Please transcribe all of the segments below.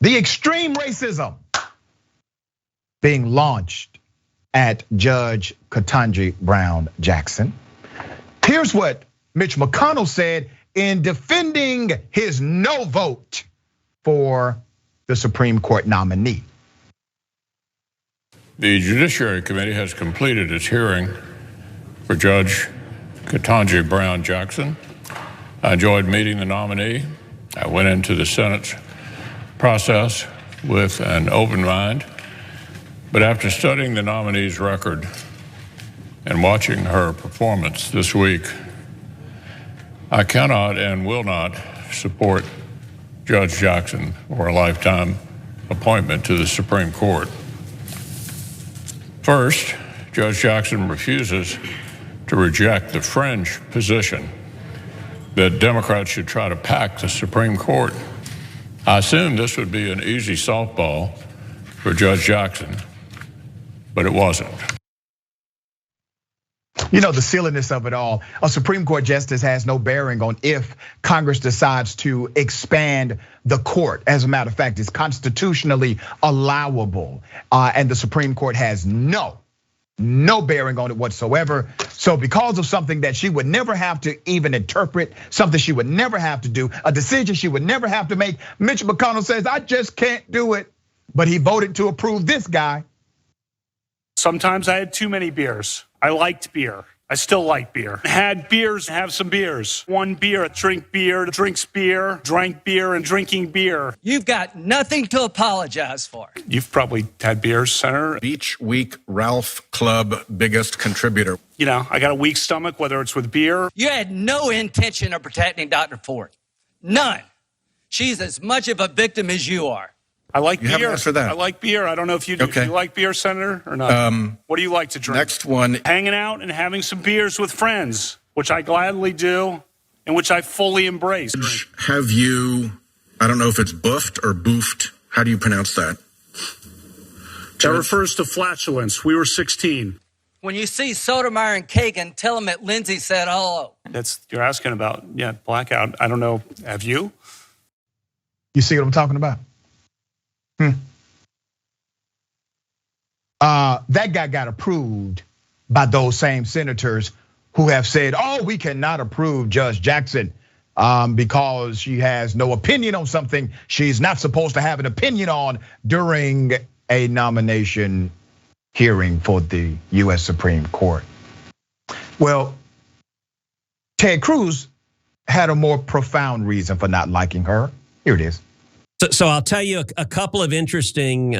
the extreme racism being launched at Judge Ketanji Brown Jackson. Here's what Mitch McConnell said in defending his no vote for the Supreme Court nominee. The Judiciary Committee has completed its hearing for Judge Ketanji Brown Jackson. I enjoyed meeting the nominee. I went into the Senate's process with an open mind, but after studying the nominee's record and watching her performance this week, I cannot and will not support Judge Jackson for a lifetime appointment to the Supreme Court. First, Judge Jackson refuses to reject the fringe position that Democrats should try to pack the Supreme Court. I assumed this would be an easy softball for Judge Jackson, but it wasn't. You know, the silliness of it all, a Supreme Court justice has no bearing on if Congress decides to expand the court. As a matter of fact, it's constitutionally allowable, and the Supreme Court has no bearing on it whatsoever. So because of something that she would never have to even interpret, something she would never have to do, a decision she would never have to make, Mitch McConnell says, I just can't do it. But he voted to approve this guy. Sometimes I had too many beers. I liked beer. I still like beer. Had beers, have some beers. One beer, drink beer, drinks beer, drank beer, and drinking beer. You've got nothing to apologize for. You've probably had beers, Senator. Beach Week Ralph Club biggest contributor. You know, I got a weak stomach, whether it's with beer. You had no intention of protecting Dr. Ford. None. She's as much of a victim as you are. I like You beer. haven't answered that. I like beer. I don't know if you do. Okay. Do you like beer, Senator, or not? What do you like to drink? Next one. Hanging out and having some beers with friends, which I gladly do, and which I fully embrace. Have you, I don't know if it's buffed or boofed. How do you pronounce that? That refers to flatulence. We were 16. When you see Sotomayor and Kagan, tell them that Lindsay said hello. You're asking about, blackout. I don't know. Have you? You see what I'm talking about? That guy got approved by those same senators who have said, oh, we cannot approve Judge Jackson because she has no opinion on something she's not supposed to have an opinion on during a nomination hearing for the US Supreme Court. Well, Ted Cruz had a more profound reason for not liking her. Here it is. So I'll tell you a couple of interesting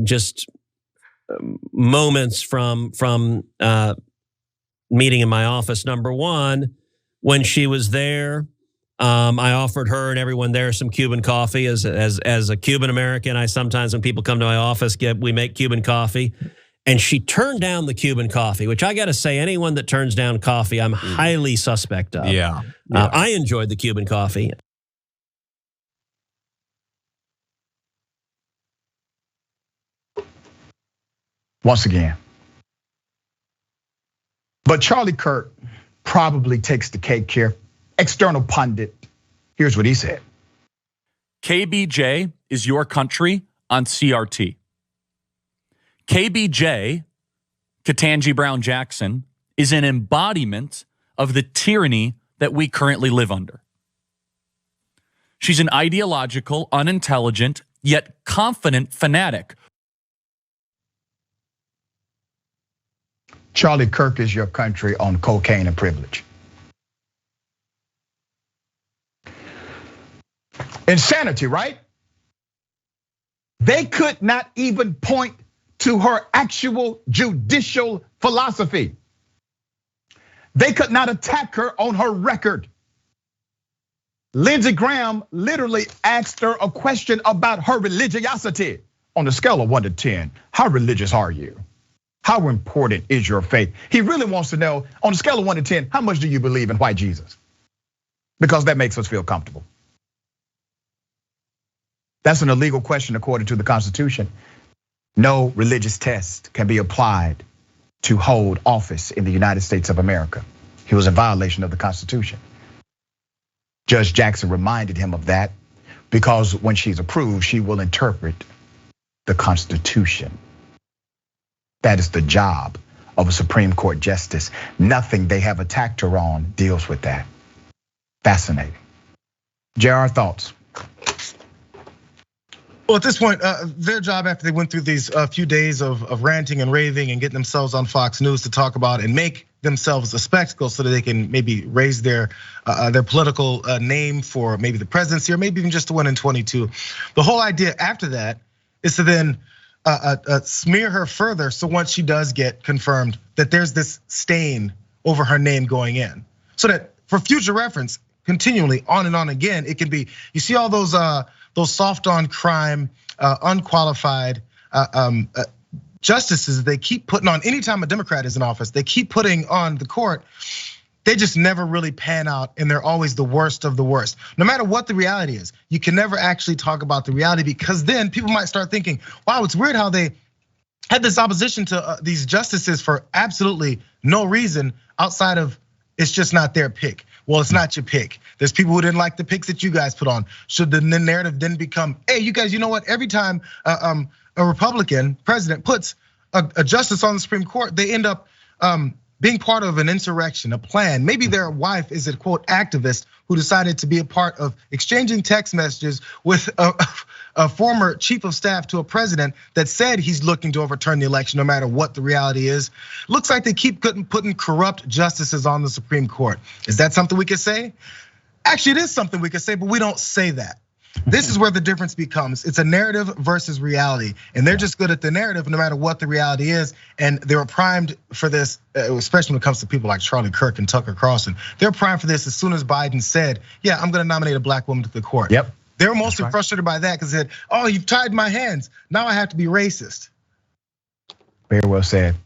just moments from meeting in my office. Number one, when she was there, I offered her and everyone there some Cuban coffee. As a Cuban American, I sometimes, when people come to my office, we make Cuban coffee. And she turned down the Cuban coffee, which I got to say, anyone that turns down coffee, I'm highly suspect of. Yeah. I enjoyed the Cuban coffee. Once again. But Charlie Kirk probably takes the cake here. External pundit. Here's what he said. KBJ is your country on CRT. KBJ, Ketanji Brown Jackson, is an embodiment of the tyranny that we currently live under. She's an ideological, unintelligent, yet confident fanatic. Charlie Kirk is your country on cocaine and privilege. Insanity, right? They could not even point to her actual judicial philosophy. They could not attack her on her record. Lindsey Graham literally asked her a question about her religiosity. On a scale of 1 to 10, how religious are you? How important is your faith? He really wants to know, on a scale of 1 to 10, how much do you believe in white Jesus? Because that makes us feel comfortable. That's an illegal question according to the Constitution. No religious test can be applied to hold office in the United States of America. He was in violation of the Constitution. Judge Jackson reminded him of that because when she's approved, she will interpret the Constitution. That is the job of a Supreme Court justice. Nothing they have attacked her on deals with that. Fascinating. Jayar, thoughts? Well, at this point, their job after they went through these few days of ranting and raving and getting themselves on Fox News to talk about and make themselves a spectacle so that they can maybe raise their political name for maybe the presidency or maybe even just to win in 22. The whole idea after that is to then smear her further. So once she does get confirmed, that there's this stain over her name going in, so that for future reference, continually on and on again, it can be. You see all those soft on crime, unqualified justices they keep putting on. Anytime a Democrat is in office, they keep putting on the court. They just never really pan out, and they're always the worst of the worst. No matter what the reality is, you can never actually talk about the reality, because then people might start thinking, wow, it's weird how they had this opposition to these justices for absolutely no reason outside of it's just not their pick. Well, it's not your pick. There's people who didn't like the picks that you guys put on. Should the narrative then become, hey, you guys, you know what? Every time a Republican president puts a justice on the Supreme Court, they end up being part of an insurrection, a plan. Maybe their wife is a quote activist who decided to be a part of exchanging text messages with a former chief of staff to a president that said he's looking to overturn the election no matter what the reality is. Looks like they keep putting corrupt justices on the Supreme Court. Is that something we could say? Actually, it is something we could say, but we don't say that. This is where the difference becomes. It's a narrative versus reality. And they're just good at the narrative no matter what the reality is. And they were primed for this, especially when it comes to people like Charlie Kirk and Tucker Carlson. They're primed for this as soon as Biden said, yeah, I'm gonna nominate a black woman to the court. Yep. They were mostly frustrated by that because they said, oh, you've tied my hands. Now I have to be racist. Very well said.